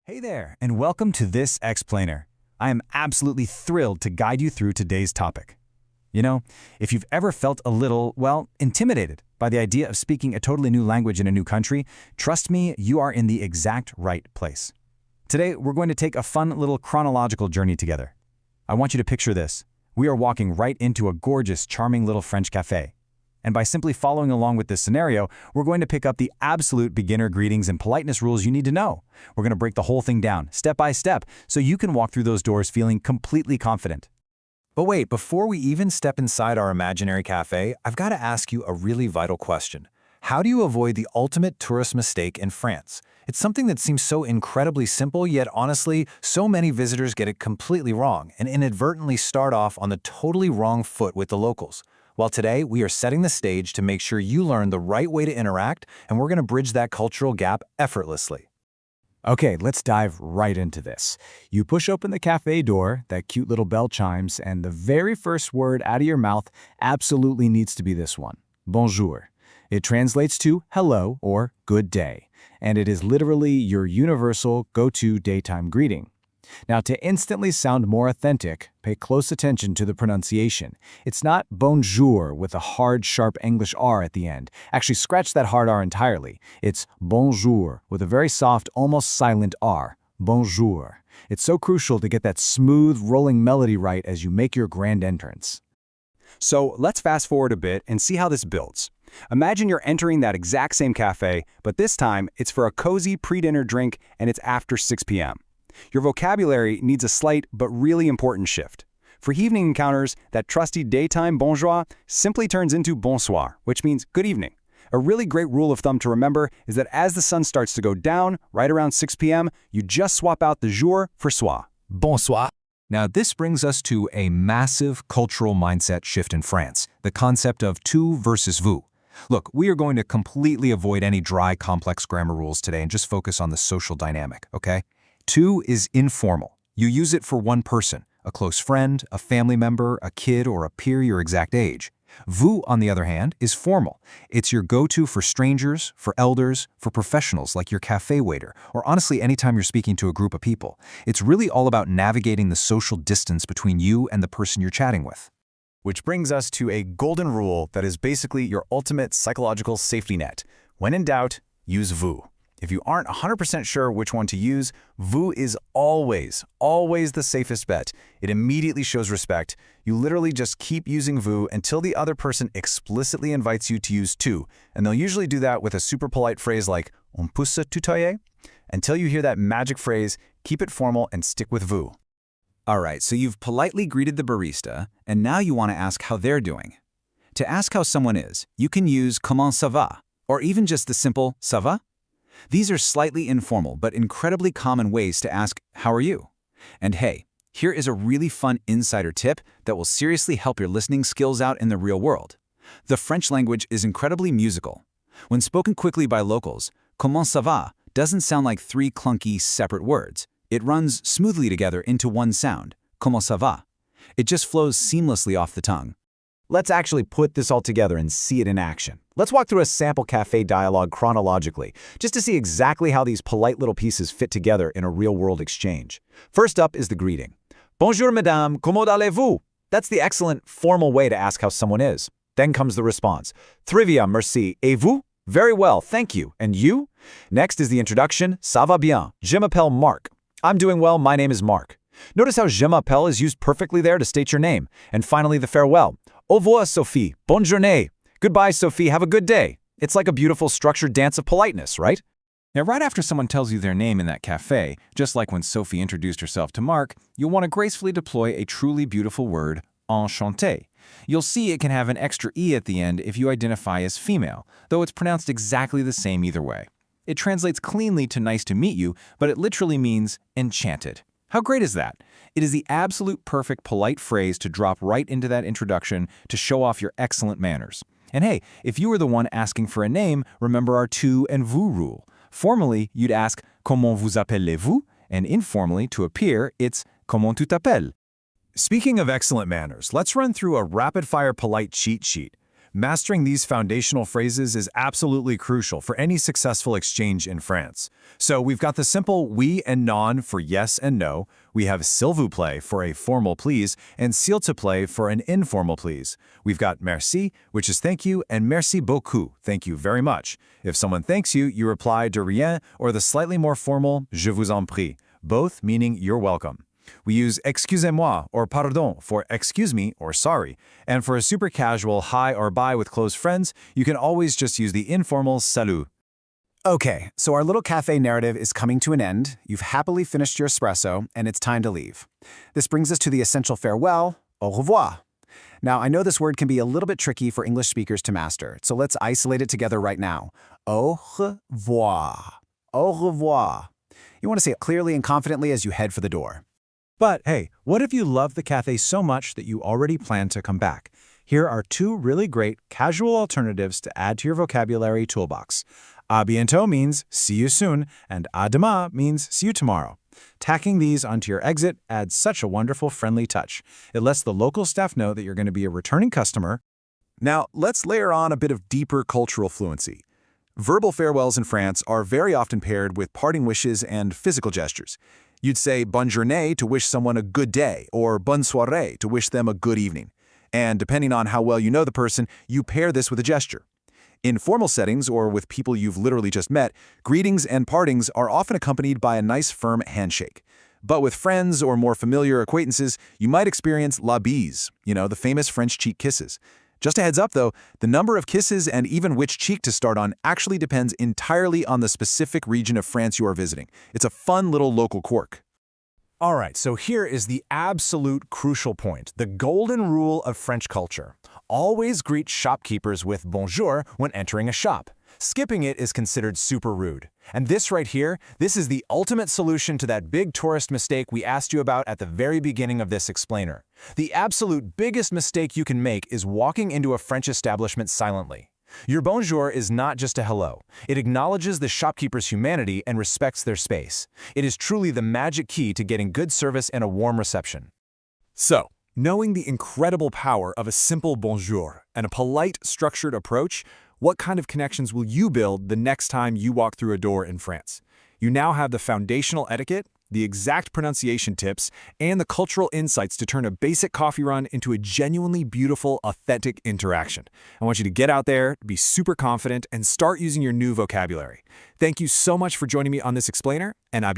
Hey there, and welcome to this explainer. I am absolutely thrilled to guide you through today's topic. You know, if you've ever felt a little, intimidated by the idea of speaking a totally new language in a new country, trust me, you are in the exact right place. Today, we're going to take a fun little chronological journey together. I want you to picture this. We are walking right into a gorgeous, charming little French cafe. And by simply following along with this scenario, we're going to pick up the absolute beginner greetings and politeness rules you need to know. We're going to break the whole thing down, step by step, so you can walk through those doors feeling completely confident. But wait, before we even step inside our imaginary cafe, I've got to ask you a really vital question. How do you avoid the ultimate tourist mistake in France? It's something that seems so incredibly simple, yet honestly, so many visitors get it completely wrong and inadvertently start off on the totally wrong foot with the locals. Well, today, we are setting the stage to make sure you learn the right way to interact, and we're going to bridge that cultural gap effortlessly. Okay, let's dive right into this. You push open the cafe door, that cute little bell chimes, and the very first word out of your mouth absolutely needs to be this one, Bonjour. It translates to hello or good day, and it is literally your universal go-to daytime greeting. Now, to instantly sound more authentic, pay close attention to the pronunciation. It's not bonjour with a hard, sharp English R at the end. Actually, scratch that hard R entirely. It's bonjour with a very soft, almost silent R. Bonjour. It's so crucial to get that smooth, rolling melody right as you make your grand entrance. So let's fast forward a bit and see how this builds. Imagine you're entering that exact same cafe, but this time it's for a cozy pre-dinner drink and it's after 6 p.m. Your vocabulary needs a slight but really important shift. For evening encounters, that trusty daytime bonjour simply turns into bonsoir, which means good evening. A really great rule of thumb to remember is that as the sun starts to go down, right around 6 p.m., you just swap out the jour for soir. Bonsoir. Now, this brings us to a massive cultural mindset shift in France, the concept of tu versus vous. Look, we are going to completely avoid any dry, complex grammar rules today and just focus on the social dynamic, okay? Tu is informal. You use it for one person, a close friend, a family member, a kid, or a peer your exact age. Vous, on the other hand, is formal. It's your go-to for strangers, for elders, for professionals like your cafe waiter, or honestly anytime you're speaking to a group of people. It's really all about navigating the social distance between you and the person you're chatting with. Which brings us to a golden rule that is basically your ultimate psychological safety net. When in doubt, use vous. If you aren't 100% sure which one to use, vous is always the safest bet. It immediately shows respect. You literally just keep using vous until the other person explicitly invites you to use tu, and they'll usually do that with a super polite phrase like on peut se tutoyer. Until you hear that magic phrase, keep it formal and stick with vous. All right, so you've politely greeted the barista, and now you want to ask how they're doing. To ask how someone is, you can use comment ça va, or even just the simple ça va. These are slightly informal but incredibly common ways to ask, how are you? And hey, here is a really fun insider tip that will seriously help your listening skills out in the real world. The French language is incredibly musical. When spoken quickly by locals, comment ça va doesn't sound like three clunky, separate words. It runs smoothly together into one sound, comment ça va. It just flows seamlessly off the tongue. Let's actually put this all together and see it in action. Let's walk through a sample cafe dialogue chronologically, just to see exactly how these polite little pieces fit together in a real-world exchange. First up is the greeting. Bonjour, madame, comment allez-vous? That's the excellent, formal way to ask how someone is. Then comes the response. Très bien, merci. Et vous? Very well, thank you. And you? Next is the introduction. Ça va bien. Je m'appelle Marc. I'm doing well, my name is Marc. Notice how je m'appelle is used perfectly there to state your name. And finally, the farewell. Au revoir, Sophie. Bonne journée. Goodbye, Sophie. Have a good day. It's like a beautiful structured dance of politeness, right? Now, right after someone tells you their name in that cafe, just like when Sophie introduced herself to Marc, you'll want to gracefully deploy a truly beautiful word, enchanté. You'll see it can have an extra E at the end if you identify as female, though it's pronounced exactly the same either way. It translates cleanly to nice to meet you, but it literally means enchanted. How great is that? It is the absolute perfect polite phrase to drop right into that introduction to show off your excellent manners. And hey, if you were the one asking for a name, remember our tu and vous rule. Formally, you'd ask comment vous appelez-vous, and informally, to appear, it's comment tu t'appelles. Speaking of excellent manners, let's run through a rapid-fire polite cheat sheet. Mastering these foundational phrases is absolutely crucial for any successful exchange in France. So we've got the simple oui and non for yes and no, we have s'il vous plaît for a formal please, and s'il te plaît for an informal please. We've got merci, which is thank you, and merci beaucoup, thank you very much. If someone thanks you, you reply de rien or the slightly more formal je vous en prie, both meaning you're welcome. We use excusez-moi or pardon for excuse me or sorry, and for a super casual hi or bye with close friends, you can always just use the informal salut. Okay, so our little cafe narrative is coming to an end. You've happily finished your espresso, and it's time to leave. This brings us to the essential farewell, au revoir. Now, I know this word can be a little bit tricky for English speakers to master, so let's isolate it together right now. Au revoir. Au revoir. You want to say it clearly and confidently as you head for the door. But hey, what if you love the cafe so much that you already plan to come back? Here are two really great casual alternatives to add to your vocabulary toolbox. À bientôt means see you soon, and à demain means see you tomorrow. Tacking these onto your exit adds such a wonderful, friendly touch. It lets the local staff know that you're going to be a returning customer. Now, let's layer on a bit of deeper cultural fluency. Verbal farewells in France are very often paired with parting wishes and physical gestures. You'd say bonne journée to wish someone a good day, or bonne soirée to wish them a good evening. And depending on how well you know the person, you pair this with a gesture. In formal settings or with people you've literally just met, greetings and partings are often accompanied by a nice firm handshake. But with friends or more familiar acquaintances, you might experience la bise, the famous French cheek kisses. Just a heads up though, the number of kisses and even which cheek to start on actually depends entirely on the specific region of France you are visiting. It's a fun little local quirk. All right, so here is the absolute crucial point, the golden rule of French culture. Always greet shopkeepers with bonjour when entering a shop. Skipping it is considered super rude. And this right here, this is the ultimate solution to that big tourist mistake we asked you about at the very beginning of this explainer. The absolute biggest mistake you can make is walking into a French establishment silently. Your bonjour is not just a hello. It acknowledges the shopkeeper's humanity and respects their space. It is truly the magic key to getting good service and a warm reception. So, knowing the incredible power of a simple bonjour and a polite, structured approach, what kind of connections will you build the next time you walk through a door in France? You now have the foundational etiquette, the exact pronunciation tips, and the cultural insights to turn a basic coffee run into a genuinely beautiful, authentic interaction. I want you to get out there, be super confident, and start using your new vocabulary. Thank you so much for joining me on this explainer, and à bientôt.